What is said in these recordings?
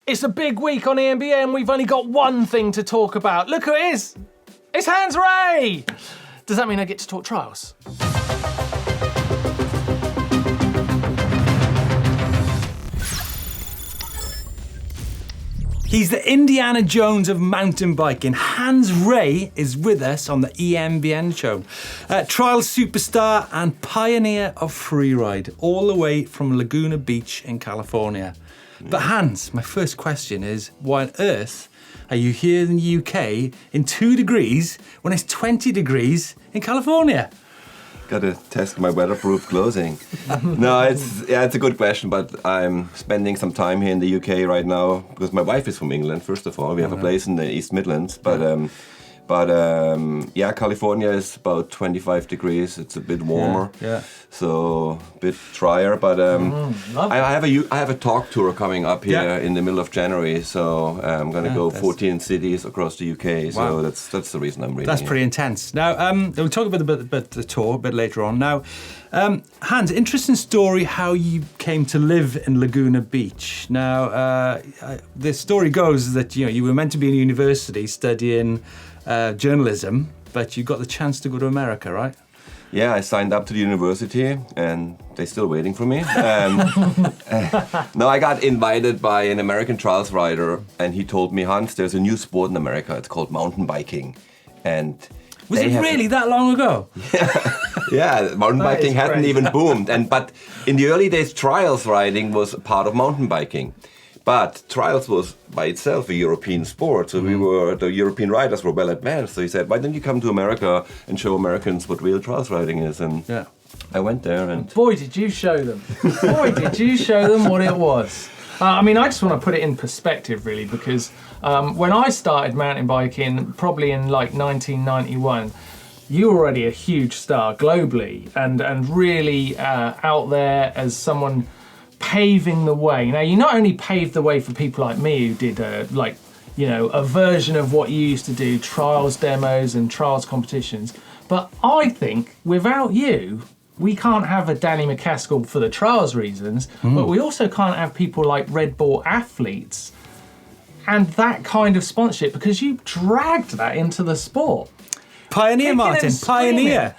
It's a big week on EMBN. We've only got one thing to talk about. Look who it is. It's Hans Rey. Does that mean I get to talk trials? He's the Indiana Jones of mountain biking. Hans Rey is with us on the EMBN show. Trial superstar and pioneer of freeride, all the way from Laguna Beach in California. But Hans, my first question is, why on earth are you here in the UK in 2 degrees when it's 20 degrees in California? Got to test my weatherproof clothing. No, it's a good question, but I'm spending some time here in the UK right now because my wife is from England. First of all, we have a place in the East Midlands, but California is about 25 degrees. It's a bit warmer, so a bit drier. But I have a talk tour coming up here in the middle of January, so I'm going to go 14 cities across the UK. So that's the reason I'm reading. That's pretty intense. Now we'll talk about the tour a bit later on. Now, Hans, interesting story how you came to live in Laguna Beach. Now, the story goes that you were meant to be in university studying journalism, but you got the chance to go to America, right? Yeah, I signed up to the university and they're still waiting for me. No, I got invited by an American trials rider and he told me, Hans, there's a new sport in America. It's called mountain biking. And was it really that long ago? Yeah, mountain biking hadn't even boomed. But in the early days, trials riding was part of mountain biking. But trials was by itself a European sport, so the European riders were well advanced. So he said, "Why don't you come to America and show Americans what real trials riding is?" And I went there, and boy, did you show them! Boy, did you show them what it was! I just want to put it in perspective, really, because when I started mountain biking, probably in like 1991. You were already a huge star globally, and really out there as someone paving the way. Now, you not only paved the way for people like me who did a version of what you used to do, trials demos and trials competitions, but I think without you, we can't have a Danny McCaskill for the trials reasons, but we also can't have people like Red Bull athletes and that kind of sponsorship, because you dragged that into the sport. Pioneer, Martin. Pioneer.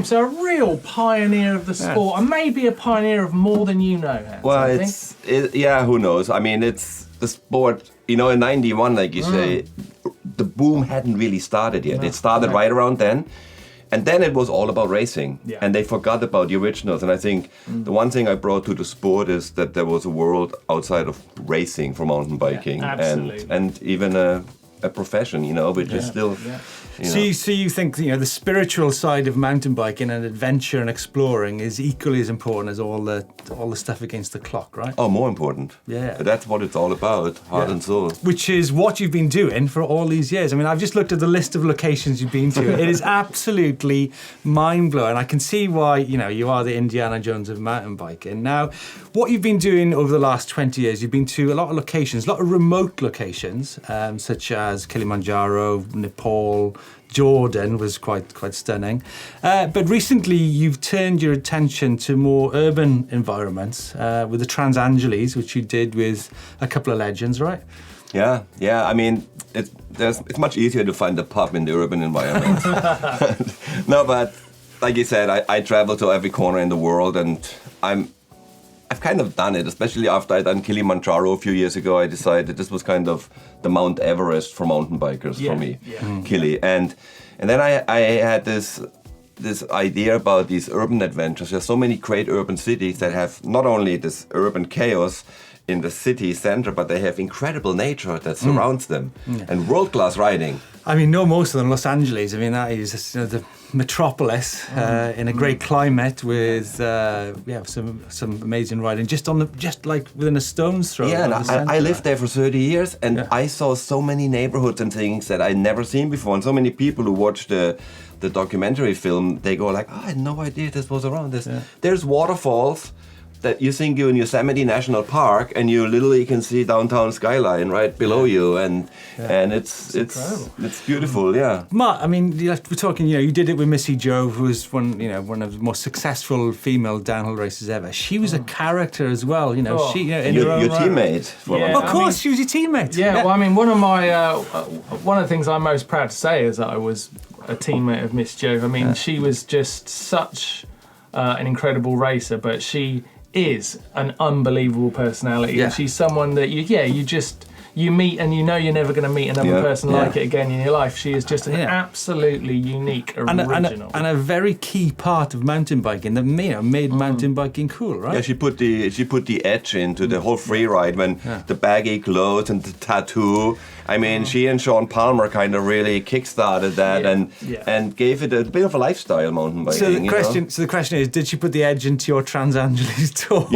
So a real pioneer of the sport, and maybe a pioneer of more than you know, Hans, well, who knows? I mean, it's the sport, in 91, like you say, the boom hadn't really started yet. It started right around then. And then it was all about racing. Yeah. And they forgot about the originals. And I think the one thing I brought to the sport is that there was a world outside of racing for mountain biking. And even a profession, which is still... Yeah. So you think the spiritual side of mountain biking and adventure and exploring is equally as important as all the stuff against the clock, right? Oh, more important. Yeah. That's what it's all about, heart and soul. Which is what you've been doing for all these years. I mean, I've just looked at the list of locations you've been to. It is absolutely mind-blowing. I can see why, you are the Indiana Jones of mountain biking. Now, what you've been doing over the last 20 years, you've been to a lot of locations, a lot of remote locations, such as Kilimanjaro, Nepal, Jordan was quite stunning. But recently you've turned your attention to more urban environments with the Trans-Angeles, which you did with a couple of legends, right? Yeah. I mean, it's much easier to find a pub in the urban environment. No, but like you said, I travel to every corner in the world, and I've kind of done it, especially after I'd done Kilimanjaro a few years ago. I decided this was kind of the Mount Everest for mountain bikers for me, Kili. And then I had this idea about these urban adventures. There's so many great urban cities that have not only this urban chaos in the city center, but they have incredible nature that surrounds them and world-class riding. I mean, no, most of them, Los Angeles. I mean, that is the metropolis in a great climate with some amazing riding just like within a stone's throw. Yeah, and I lived there for 30 years, and I saw so many neighborhoods and things that I'd never seen before. And so many people who watched the documentary film, they go like, "Oh, I had no idea this was around this." Yeah. There's waterfalls that you think you're in Yosemite National Park and you literally can see downtown skyline right below you, and it's beautiful. Yeah. Mark, I mean, we're talking. You did it with Missy Joe, who was one of the most successful female downhill racers ever. She was a character as well. She in her own your right. teammate. Of course, she was your teammate. Yeah, well, I mean, one of the things I'm most proud to say is that I was a teammate of Miss Jo. I mean, she was just such an incredible racer, but she is an unbelievable personality. Yeah. And she's someone that you meet and you're never going to meet another person like it again in your life. She is just an absolutely unique, original. And a very key part of mountain biking that made mountain biking cool, right? Yeah, she put the edge into the whole free ride when the baggy clothes and the tattoo. I mean, she and Sean Palmer kind of really kickstarted that and gave it a bit of a lifestyle, mountain biking. So the question is, did she put the edge into your Trans Angeles tour?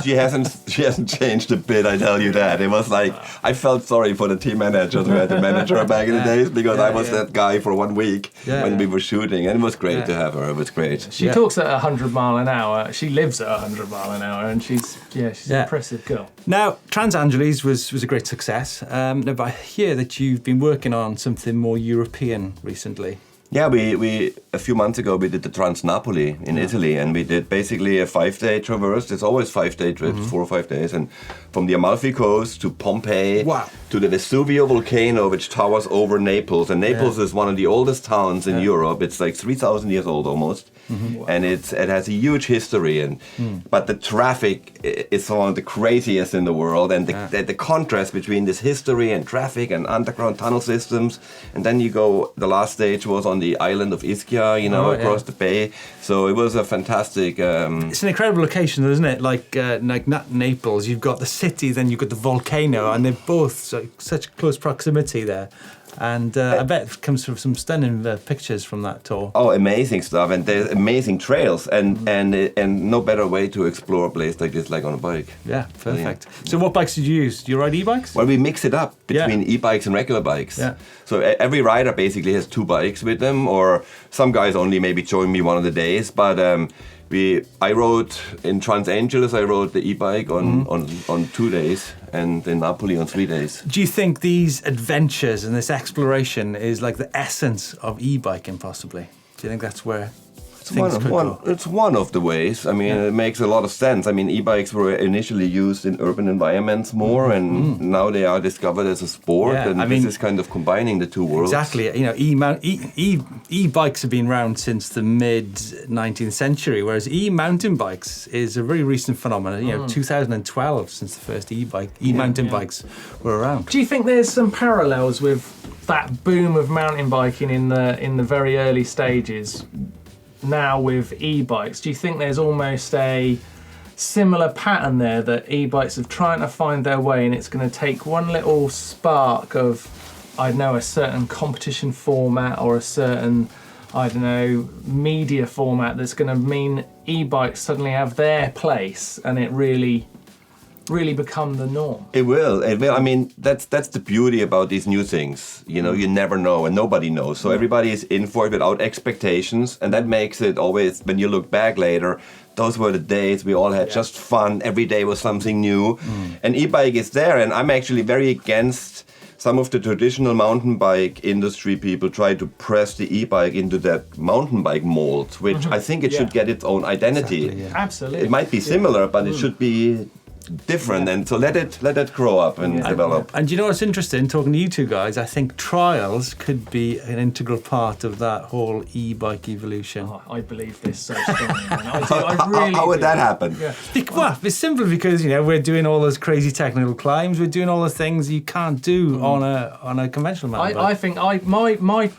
She hasn't changed a bit. I tell you that. It was like I felt sorry for the team managers who had to manage her back in the days, because I was that guy for 1 week when we were shooting, and it was great to have her. It was great. She talks at 100 mile an hour. She lives at 100 mile an hour, and she's an impressive girl. Now, Trans Angeles was a great success. But I hear that you've been working on something more European recently. Yeah, we a few months ago we did the Trans Napoli in Italy, and we did basically a 5-day traverse. There's always 5-day trips, 4 or 5 days, and from the Amalfi Coast to Pompeii to the Vesuvio volcano, which towers over Naples. And Naples is one of the oldest towns in Europe. It's like 3,000 years old almost, and it has a huge history. But the traffic is one of the craziest in the world, and the contrast between this history and traffic and underground tunnel systems, and then you go. The last stage was on the island of Ischia, across the bay. So it was a fantastic. It's an incredible location, isn't it? Like Naples, you've got the city, then you've got the volcano, and they're both such close proximity there. And I bet it comes from some stunning pictures from that tour. Oh, amazing stuff, and there's amazing trails, and no better way to explore a place like this, like on a bike. Yeah, perfect. So what bikes did you use? Do you ride e-bikes? Well, we mix it up between e-bikes and regular bikes. Yeah. So every rider basically has 2 bikes with them, or some guys only maybe join me one of the days, but I rode in Trans Angeles. I rode the e-bike on 2 days, and in Napoli on 3 days. Do you think these adventures and this exploration is like the essence of e-biking, possibly? Do you think that's where things could go? It's one of the ways. I mean, it makes a lot of sense. I mean, e-bikes were initially used in urban environments more, and now they are discovered as a sport. Yeah, and this is kind of combining the two worlds. Exactly. E-bikes have been around since the mid-19th century, whereas e-mountain bikes is a very recent phenomenon. 2012 since the first e-mountain bikes were around. Do you think there's some parallels with that boom of mountain biking in the very early stages? Now with e-bikes, do you think there's almost a similar pattern there, that e-bikes are trying to find their way, and it's going to take one little spark of, a certain competition format or a certain, media format that's going to mean e-bikes suddenly have their place and it really become the norm? It will. I mean, that's the beauty about these new things. You never know, and nobody knows. So everybody is in for it without expectations, and that makes it always, when you look back later, those were the days we all had just fun. Every day was something new. And e-bike is there, and I'm actually very against some of the traditional mountain bike industry people try to press the e-bike into that mountain bike mold, which I think it should get its own identity. Exactly, yeah. Absolutely. It might be similar, but it should be different, and so let it grow up and develop. And you know what's interesting, talking to you two guys, I think trials could be an integral part of that whole e-bike evolution. Oh, I believe this so strongly. I really how would that happen? Yeah. Well, it's simply because we're doing all those crazy technical climbs, we're doing all the things you can't do on a conventional mountain bike. I think my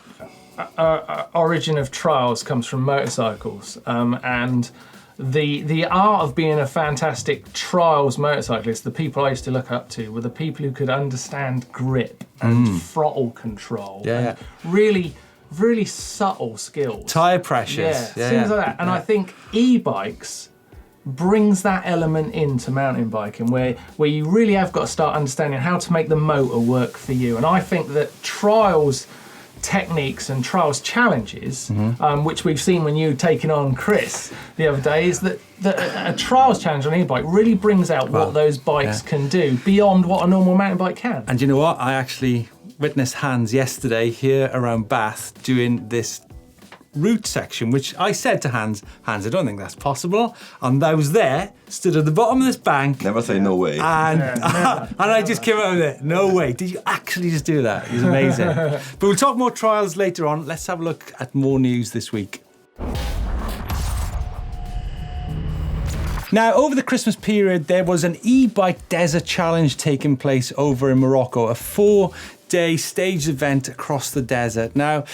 origin of trials comes from motorcycles, and the art of being a fantastic trials motorcyclist, the people I used to look up to were the people who could understand grip and throttle control. And really, really subtle skills. Tyre pressures. Things like that. And I think e-bikes brings that element into mountain biking, where you really have got to start understanding how to make the motor work for you. And I think that trials techniques and trials challenges, which we've seen when you taking on Chris the other day, is that a trials challenge on an e-bike really brings out what those bikes can do beyond what a normal mountain bike can. And you know what? I actually witnessed Hans yesterday here around Bath doing this route section, which I said to Hans, I don't think that's possible. And I was there, stood at the bottom of this bank. Never say no way. And, and I just came out of it. No way. Did you actually just do that? It was amazing. But we'll talk more trials later on. Let's have a look at more news this week. Now, over the Christmas period, there was an e-bike desert challenge taking place over in Morocco, a 4-day staged event across the desert. Now,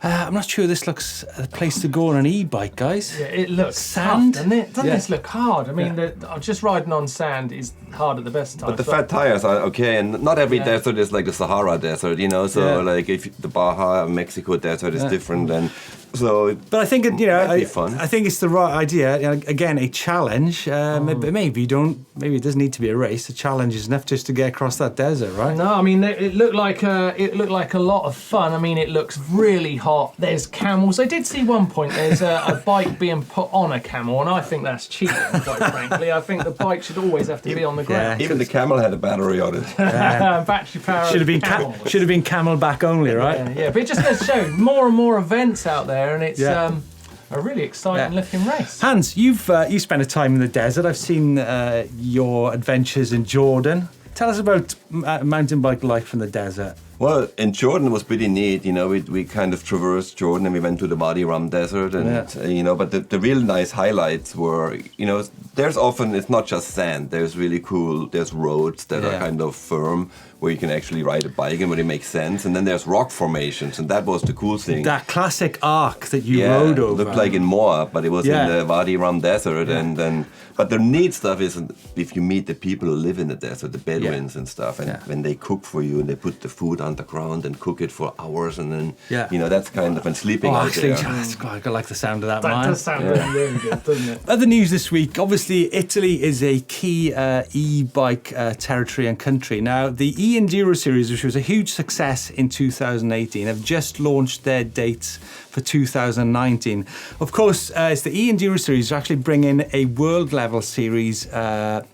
I'm not sure this looks a place to go on an e-bike, guys. Yeah, it looks sand, tough, doesn't it? Doesn't this look hard? I mean, just riding on sand is hard at the best of times. But the fat tires are okay, and not every desert is like the Sahara Desert, you know. So like if the Baja Mexico Desert is different, and so. But I think it, might be fun. I think it's the right idea. Again, a challenge. Maybe it doesn't need to be a race. A challenge is enough just to get across that desert, right? No, I mean it looked like a lot of fun. I mean, it looks really hot. There's camels. I did see one point there's a bike being put on a camel, and I think that's cheating. Quite frankly, I think the bike should always have to be on the ground. Even the camel had a battery on it. Battery power. Should have been camelback only, right? Yeah, but it just goes to show more and more events out there, and it's a really exciting looking race. Hans, you've spent a time in the desert. I've seen your adventures in Jordan. Tell us about mountain bike life in the desert. Well, in Jordan it was pretty neat, you know, we kind of traversed Jordan and we went to the Wadi Rum Desert and, you know, but the real nice highlights were, you know, it's not just sand, there's really cool, there's roads that are kind of firm where you can actually ride a bike and where it makes sense, and then there's rock formations, and that was the cool thing. That classic arc that you rode over. It looked like in Moab, but it was in the Wadi Rum Desert, and then, but the neat stuff is if you meet the people who live in the desert, the Bedouins and stuff, and when they cook for you and they put the food underground and cook it for hours, and then you know that's kind of and sleeping out there. I like the sound of that. That does sound really good, doesn't it? Other news this week. Obviously, Italy is a key e-bike territory and country. Now, the e-Enduro series, which was a huge success in 2018, have just launched their dates for 2019. Of course, it's the e-Enduro series actually bringing a world level series to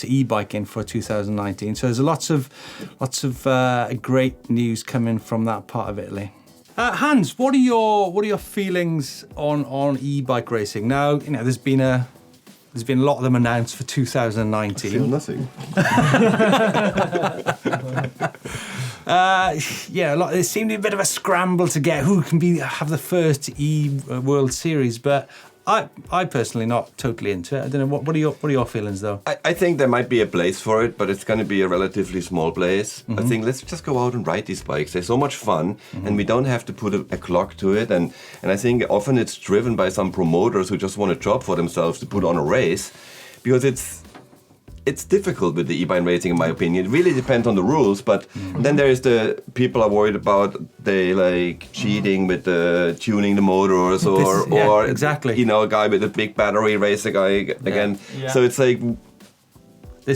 e-biking for 2019. So there's lots of great news coming from that part of Italy. Hans, what are your feelings on e-bike racing? Now, you know, there's been a lot of them announced for 2019. I feel nothing. There seemed to be a bit of a scramble to get who can have the first World Series, but I personally not totally into it. I don't know. What are your feelings though? I think there might be a place for it, but it's going to be a relatively small place. I think let's just go out and ride these bikes. They're so much fun, and we don't have to put a clock to it. And I think often it's driven by some promoters who just want a job for themselves to put on a race, because it's difficult with the e-bike racing, in my opinion. It really depends on the rules, but then there is the people are worried about they like cheating with tuning the motors or exactly. You know, a guy with a big battery race a guy again. Yeah. So it's like,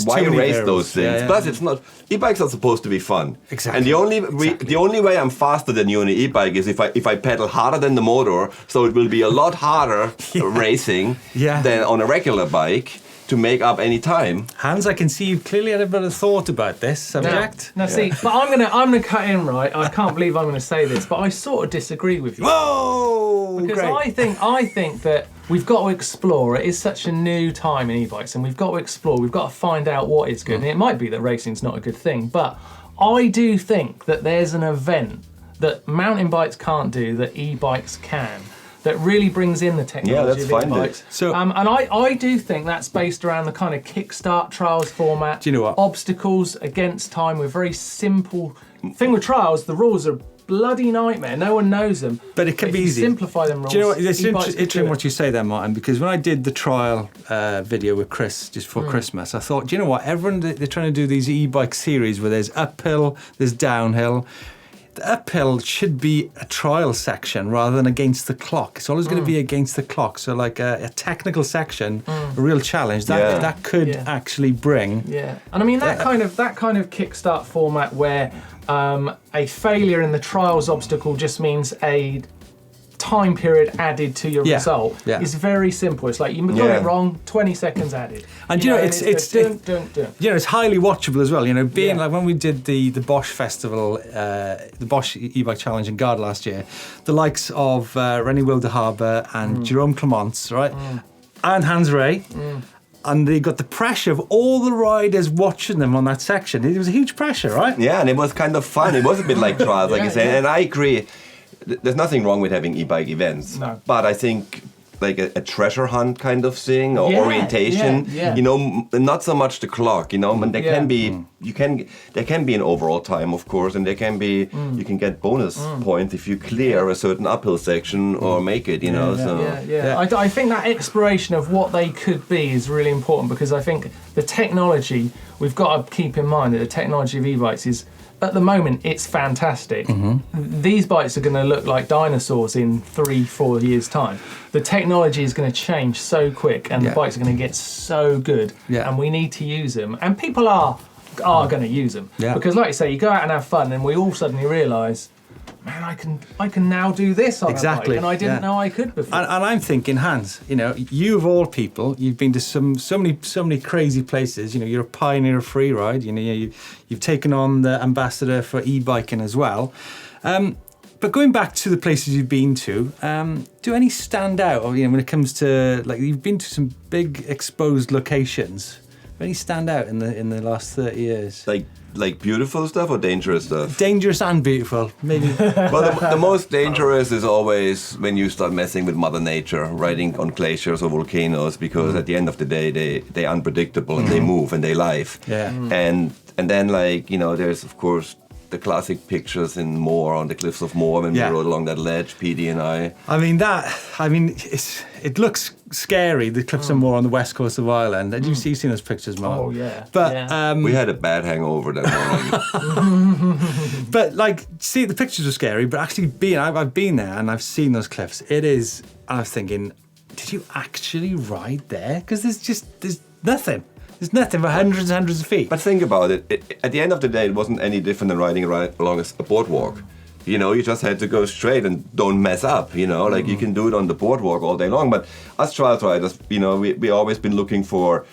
why race those things? Plus, it's not. E-bikes are supposed to be fun. Exactly. And the only way I'm faster than you on an e-bike is if I pedal harder than the motor. So it will be a lot harder racing than on a regular bike to make up any time. Hans, I can see you clearly had a bit of thought about this subject. Now see, but I'm gonna cut in, right? I can't believe I'm gonna say this, but I sort of disagree with you. Whoa! Because I think that we've got to explore. It is such a new time in e-bikes, and we've got to explore. We've got to find out what is good. And it might be that racing's not a good thing, but I do think that there's an event that mountain bikes can't do that e-bikes can, that really brings in the technology of e-bikes. So, and I do think that's based around the kind of kickstart trials format. Do you know what? Obstacles against time. We're very simple. Thing with trials, the rules are bloody nightmare. No one knows them. But it can be easy. Simplify them rules. Do you know what? It's interesting what you say there, Martin, because when I did the trial video with Chris just for Christmas, I thought, do you know what? Everyone, they're trying to do these e-bike series where there's uphill, there's downhill. the uphill should be a trial section rather than against the clock. It's always going to be against the clock. So like a technical section, a real challenge that could actually bring. Yeah, and I mean that kind of kickstart format where a failure in the trials obstacle just means a time period added to your result is very simple. It's like you got it wrong, 20 seconds added. And it's highly watchable as well. Being like when we did the Bosch Festival, the Bosch e-bike challenge in Gard last year, the likes of René Wilderhaber and Jerome Clements, right, and Hans Rey. And they got the pressure of all the riders watching them on that section. It was a huge pressure, right? Yeah, and it was kind of fun. It was a bit like trials, like you said. And I agree. There's nothing wrong with having e-bike events, but I think like a treasure hunt kind of thing or orientation, not so much the clock, but there can be there can be an overall time, of course, and there can be you can get bonus points if you clear a certain uphill section or make it, I think that exploration of what they could be is really important, because I think the technology, we've got to keep in mind that the technology of e-bikes is, at the moment, it's fantastic. These bikes are going to look like dinosaurs in 3-4 years' time. The technology is going to change so quick, and the bikes are going to get so good, and we need to use them. And people are going to use them because, like you say, you go out and have fun, and we all suddenly realise, man, I can now do this on a bike, and I didn't know I could before. And I'm thinking, Hans, you of all people, you've been to so many crazy places. You're a pioneer of free ride. You've taken on the ambassador for e-biking as well. But going back to the places you've been to, do any stand out? Or when it comes to, like, you've been to some big exposed locations. Do any stand out in the last 30 years? Like beautiful stuff or dangerous stuff? Dangerous and beautiful, maybe. Well, the most dangerous is always when you start messing with Mother Nature, riding on glaciers or volcanoes, because at the end of the day, they're unpredictable and they move and they live. Yeah. And then there's of course the classic pictures in Moore, on the cliffs of Moore, when we rode along that ledge, PD and I. It looks scary, the cliffs of Moore on the west coast of Ireland. Had you seen those pictures, Mark? Oh, yeah. But we had a bad hangover that morning. But the pictures were scary, but actually I've been there and I've seen those cliffs. It is, and I was thinking, did you actually ride there? Because there's nothing. There's nothing but hundreds and hundreds of feet. But think about it. At the end of the day, it wasn't any different than riding along a boardwalk. You just had to go straight and don't mess up, you can do it on the boardwalk all day long. But us trial riders, we always been looking for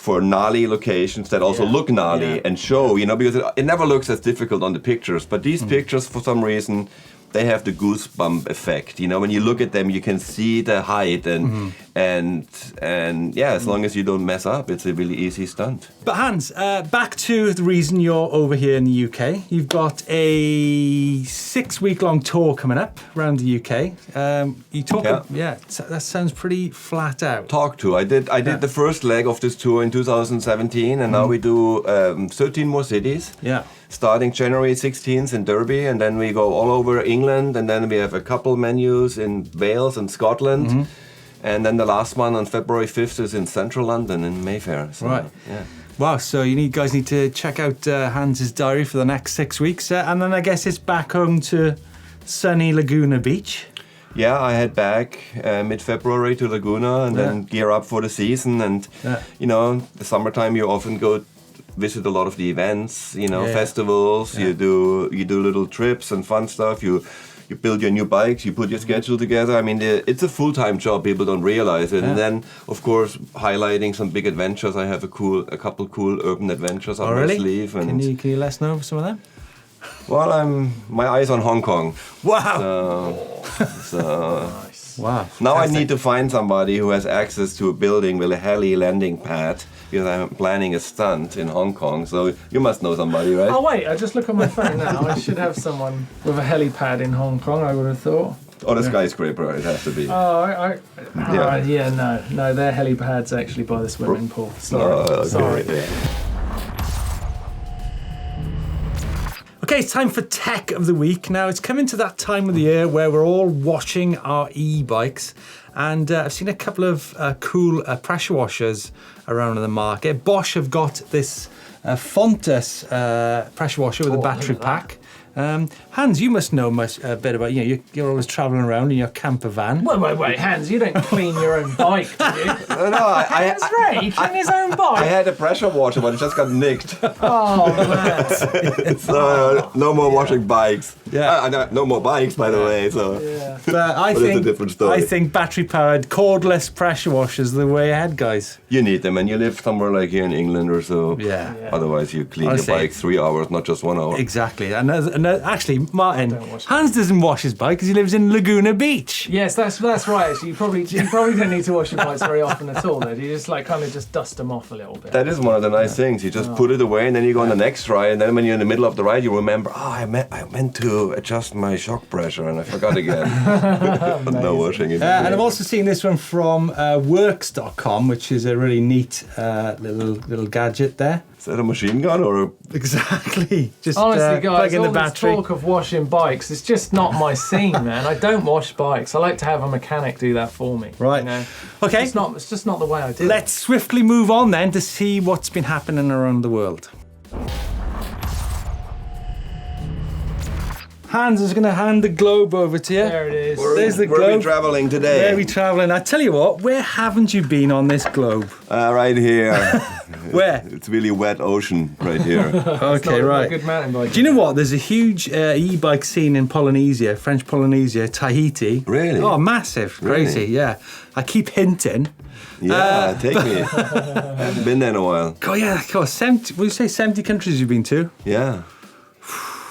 gnarly locations that also look gnarly and show, because it never looks as difficult on the pictures. But these pictures, for some reason, they have the goosebump effect. When you look at them, you can see the height and as long as you don't mess up, it's a really easy stunt. But Hans, back to the reason you're over here in the UK. You've got a 6-week-long tour coming up around the UK. That sounds pretty flat out. I did the first leg of this tour in 2017, and now we do 13 more cities. Yeah. Starting January 16th in Derby, and then we go all over England, and then we have a couple menus in Wales and Scotland, and then the last one on February 5th is in central London in Mayfair. So, right. Yeah. Wow, so you guys need to check out Hans's diary for the next 6 weeks, and then I guess it's back home to sunny Laguna Beach. Yeah, I head back mid-February to Laguna, and then gear up for the season, and the summertime you often go visit a lot of the events, festivals. You do little trips and fun stuff. You build your new bikes. You put your schedule together. I mean, it's a full-time job. People don't realize it. And then, of course, highlighting some big adventures. I have a couple cool urban adventures on my sleeve. And can you let us know some of them? Well, my eyes on Hong Kong. Wow. So Nice. Wow. Now I need to find somebody who has access to a building with a heli landing pad, because I'm planning a stunt in Hong Kong. So you must know somebody, right? Oh wait, I just look on my phone now. I should have someone with a helipad in Hong Kong, I would have thought. Or the skyscraper, it has to be. Oh, no, their helipad's actually by the swimming pool. Sorry. Sorry. Okay, it's time for Tech of the Week. Now, it's coming to that time of the year where we're all washing our e-bikes. And I've seen a couple of cool pressure washers around in the market. Bosch have got this Fontus pressure washer with a battery pack. Hans, you must know a bit about, you're always travelling around in your camper van. Wait, Hans, you don't clean your own bike, do you? No, Hans Rey, clean his own bike? I had a pressure washer, but it just got nicked. Oh, man. So no more washing bikes. Yeah. No more bikes, by the way. So. Yeah. But It's a different story. I think battery-powered, cordless pressure washers are the way ahead, guys. You need them, and you live somewhere like here in England or so. Yeah. Otherwise, you clean Honestly. your bike 3 hours, not just 1 hour. Exactly. And actually, Martin, Don't wash it. Hans doesn't wash his bike because he lives in Laguna Beach. Yes, that's right. Actually, you probably don't need to wash your bikes very often at all. Though. You just kind of just dust them off a little bit. That is one of the nice things. You just put it away, and then you go on the next ride, and then when you're in the middle of the ride, you remember, I meant to adjust my shock pressure, and I forgot again. No washing. And I've also seen this one from works.com, which is a really neat little gadget there. Is that a machine gun or? Exactly. Just Honestly, plug guys, in all the this battery. talk of washing bikes, it's just not my scene, man. I don't wash bikes. I like to have a mechanic do that for me. Right. You know? Okay. It's just not the way I do it. Let's swiftly move on then to see what's been happening around the world. Hans is going to hand the globe over to you. There it is. There's the Where are we globe. traveling today? Where are we travelling? I tell you what, where haven't you been on this globe? Right here. Where? It's really wet ocean right here. Okay, Not right. a good mountain bike. Do you know what? There's a huge e-bike scene in Polynesia, French Polynesia, Tahiti. Really? Oh, massive. Crazy, Really? yeah. I keep hinting. Yeah, take me. I haven't been there in a while. Oh, yeah, of course. 70, would you say 70 countries you've been to? Yeah.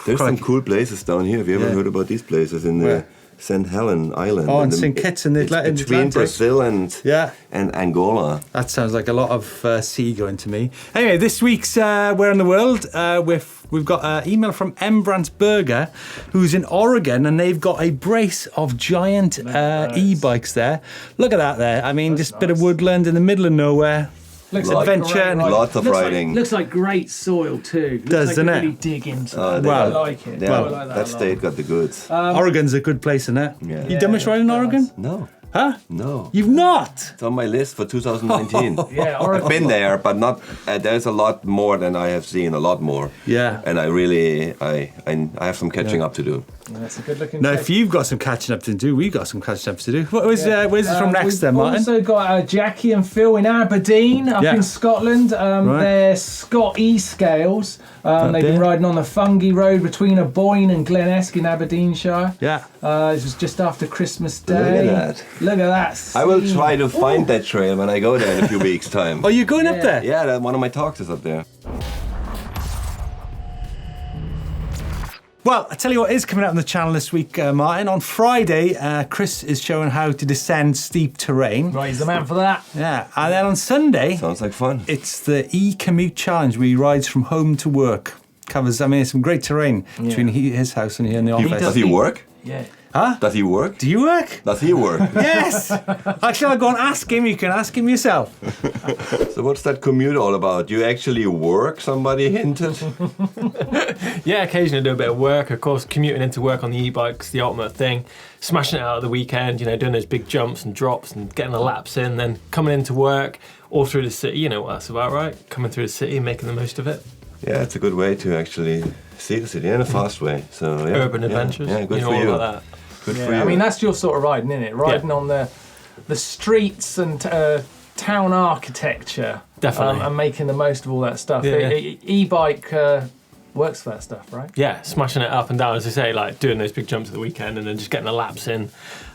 There's some Crikey. cool places down here. Have you ever Yeah. heard about these places in the Where? St. Helen Island? Oh, in the- St. Kitts in the it's in the between Atlantic. Brazil Yeah. and Angola. That sounds like a lot of sea going to me. Anyway, this week's Where in the World, we've got an email from Burger, who's in Oregon, and they've got a brace of giant e-bikes there. Look at that there. I mean, just a bit of woodland in the middle of nowhere. Looks Lot- adventure great and ride. lots of Looks riding. Looks like great soil too. Looks Does, like doesn't you it? really dig into Oh, it. they Wow. I got- like it. Yeah, I like that a state lot. got the goods. Oregon's a good place, isn't it? Yeah. You done much riding in it Oregon? does. No, Huh? no. You've not? It's on my list for 2019. Yeah, I've Oregon. been there, but not. There's a lot more than I have seen. A lot more. Yeah. And I really, I have some catching up to do. That's a good looking. Now, shape. if you've got some catching up to do, we've got some catching up to do. Where's this from next We've then, Martin? also got Jackie and Phil in Aberdeen, up Yeah. in Scotland. They're Scott E-Scales. They've been dear. riding on the Fungi Road between Aboyne and Glenesk in Aberdeenshire. Yeah. This was just after Christmas Day. Look at that. Look at that. I will scene. try to find that trail when I go there in a few weeks' time. Oh, you're going up Yeah. there? Yeah, one of my talks is up there. Well, I tell you what is coming out on the channel this week, Martin. On Friday, Chris is showing how to descend steep terrain. Right, he's the man for that. Yeah. And then on Sunday, Sounds like fun. it's the e-commute challenge where he rides from home to work. Covers, some great terrain between his house and here in the office. Does he work? Yeah. Huh? Does he work? Do you work? Does he work? Yes. Actually, I'll go and ask him. You can ask him yourself. So what's that commute all about? You actually work? Somebody hinted. Yeah, occasionally do a bit of work. Of course, commuting into work on the e-bike's the ultimate thing. Smashing it out at the weekend, doing those big jumps and drops and getting the laps in, then coming into work all through the city. You know what that's about, right? Coming through the city and making the most of it. Yeah, it's a good way to actually see the city in a fast way. So yeah, Urban adventures. Yeah, good you know for all you. about that. Good Yeah, for you. I mean, that's your sort of riding, isn't it? Riding on the streets and town architecture. Definitely. And making the most of all that stuff. Yeah. E-bike works for that stuff, right? Yeah, smashing it up and down, as I say, like doing those big jumps at the weekend and then just getting the laps in.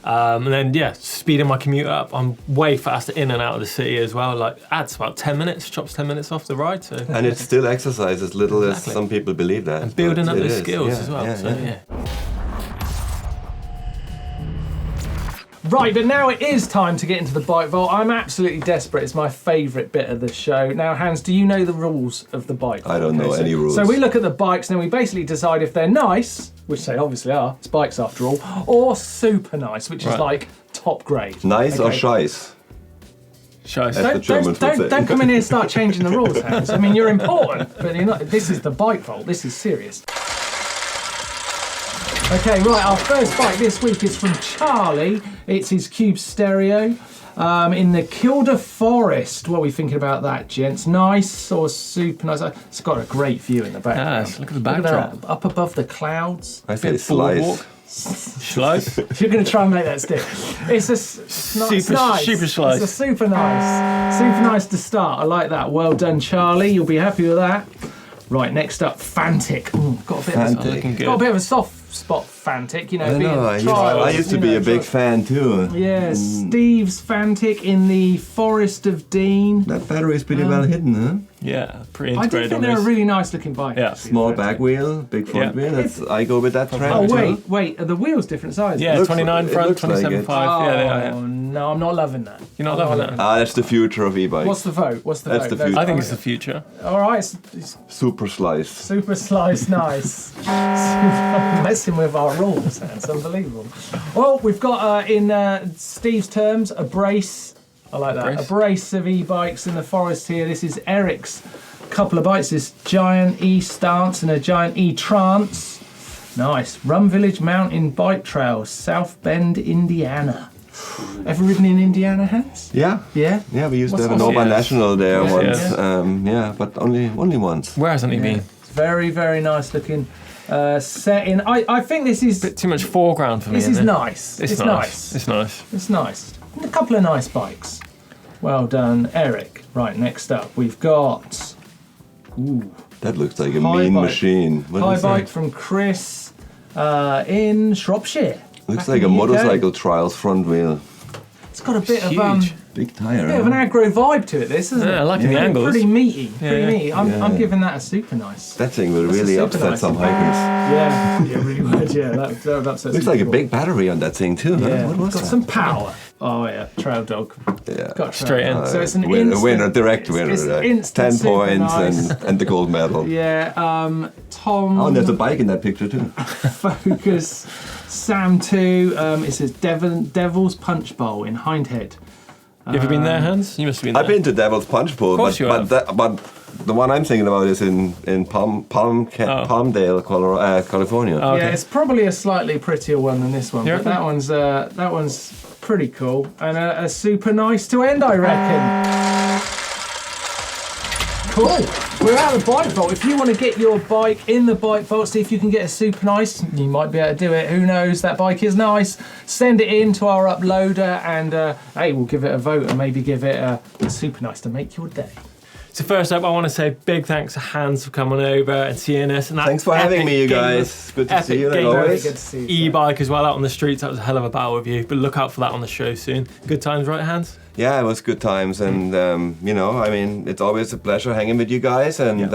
And then, speeding my commute up. I'm way faster in and out of the city as well. Like, adds about 10 minutes, chops 10 minutes off the ride. So. and it's still exercise as little Exactly. as some people believe that. And building but up it those is. skills Yeah, as well. yeah, so, yeah. yeah. Right, but now it is time to get into the bike vault. I'm absolutely desperate. It's my favourite bit of the show. Now, Hans, do you know the rules of the bike vault? I don't know any rules. So we look at the bikes and then we basically decide if they're nice, which they obviously are, it's bikes after all, or super nice, which is Right. like top grade. Nice or Okay. scheiß? Scheiße. That's the Germans would say. Don't come in here and start changing the rules, Hans. I mean, you're important, but you're not. This is the bike vault. This is serious. Okay, right, our first bike this week is from Charlie. It's his Cube Stereo in the Kilda Forest. What are we thinking about that, gents? Nice or super nice? It's got a great view in the background. Yes, look at the backdrop. Up above the clouds. I say slice. Slice. You're going to try and make that stick. It's nice. Super slice. It's a super nice to start. I like that. Well done, Charlie. You'll be happy with that. Right, next up, Fantic. Got a bit of a soft spot, Fantic. You know, I used to be a big fan too. Yeah, Steve's Fantic in the Forest of Dean. That battery is pretty well hidden, huh? Yeah, pretty I integrated. do think they're a really nice looking bike. Yeah. actually, Small Fantic. back wheel, big front wheel. I go with that trend. Oh too. wait, are the wheels different sizes? Yeah, Looks 29 like- it front, looks like 27 it. 5. Yeah, they are. Yeah. Oh no, I'm not loving that. You're not loving that? That's the future of e-bikes. What's the vote? That's the future. I think it's the future. All right, it's Super slice. super slice, nice. Messing with our rules, that's unbelievable. Well, we've got in Steve's terms a brace. I like that. A brace of e-bikes in the forest here. This is Eric's couple of bikes. This giant e-stance and a giant e-trance. Nice. Rum Village Mountain Bike Trail, South Bend, Indiana. Ever ridden in Indiana, Hans? Yeah. Yeah? Yeah, we used What's to have an that? Oba Yes. National there Yes, once. yes. Yeah, but only once. Where hasn't he been? It's very, very nice looking setting. I think this is Bit too much foreground for me. this is isn't it? nice. It's nice. It's nice. It's nice. And a couple of nice bikes. Well done, Eric. Right, next up we've got That looks like a High mean bike. machine. What high is bike that? from Chris in Shropshire. Looks back like in a the UK. motorcycle trials front wheel. It's got a bit of Huge. Big tire. bit of an aggro vibe to it. This isn't Yeah, it? I like the angles. Pretty meaty. Pretty Yeah. meaty. I'm Yeah. giving that a super nice. That thing will That's a really super upset nice some one. hikers. Yeah, it really would. Yeah, that would upset. Looks some like a people. big battery on that thing too. Huh? Yeah, What was got that? some power. Oh yeah, trail dog. Yeah. Got Straight in. So it's an winner, instant, winner, direct winner. It's like instant 10 super points nice. and the gold medal. Yeah, Tom Oh, and there's a bike in that picture too. Focus, Sam 2. It says Devil's Punch Bowl in Hindhead. You ever been there, Hans? You must have been there. I've been to Devil's Punch Bowl, course you have. but the one I'm thinking about is in Palmdale, California. Oh, okay. Yeah, it's probably a slightly prettier one than this one, You but that one's pretty cool and a super nice to end, I reckon. Cool. We're out of the bike vault. If you want to get your bike in the bike vault, see if you can get a super nice, you might be able to do it. Who knows? That bike is nice. Send it in to our uploader and hey, we'll give it a vote and maybe give it a super nice to make your day. So first up, I want to say big thanks to Hans for coming over and seeing us. And that Thanks for having me, you epic game guys. Good to see you, like game Very always. good to see you. sir. E-bike as well out on the streets. That was a hell of a battle with you. But look out for that on the show soon. Good times, right, Hans? Yeah, it was good times, and you know, I mean, it's always a pleasure hanging with you guys and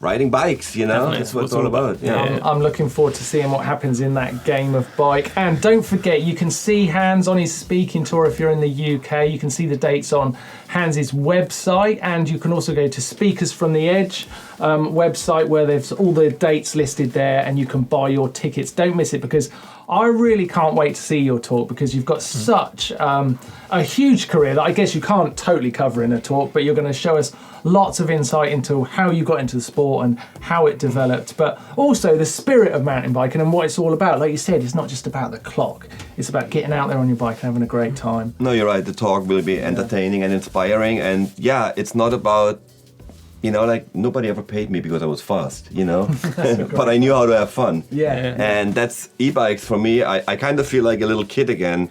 riding bikes. You know, Definitely. that's what it's all about. Yeah. I'm looking forward to seeing what happens in that game of bike. And don't forget, you can see Hans on his speaking tour if you're in the UK. You can see the dates on Hans's website, and you can also go to Speakers from the Edge website where there's all the dates listed there, and you can buy your tickets. Don't miss it, because I really can't wait to see your talk, because you've got such a huge career that I guess you can't totally cover in a talk, but you're going to show us lots of insight into how you got into the sport and how it developed, but also the spirit of mountain biking and what it's all about. Like you said, it's not just about the clock. It's about getting out there on your bike and having a great time. No, you're right. The talk will be entertaining and inspiring, and yeah, it's not about, you know, like nobody ever paid me because I was fast, you know, but I knew how to have fun. Yeah. And that's e-bikes for me. I kind of feel like a little kid again,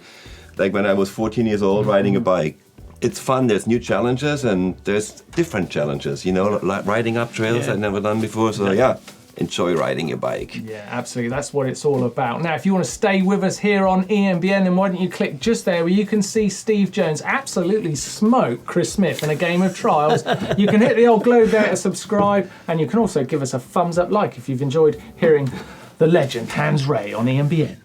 like when I was 14 years old riding a bike. It's fun. There's new challenges and there's different challenges, you know, like riding up trails I'd never done before. So yeah, enjoy riding your bike. Yeah, absolutely. That's what it's all about. Now, if you want to stay with us here on EMBN, then why don't you click just there where you can see Steve Jones absolutely smoke Chris Smith in a game of trials. You can hit the old globe there to subscribe, and you can also give us a thumbs up like if you've enjoyed hearing the legend Hans Rey on EMBN.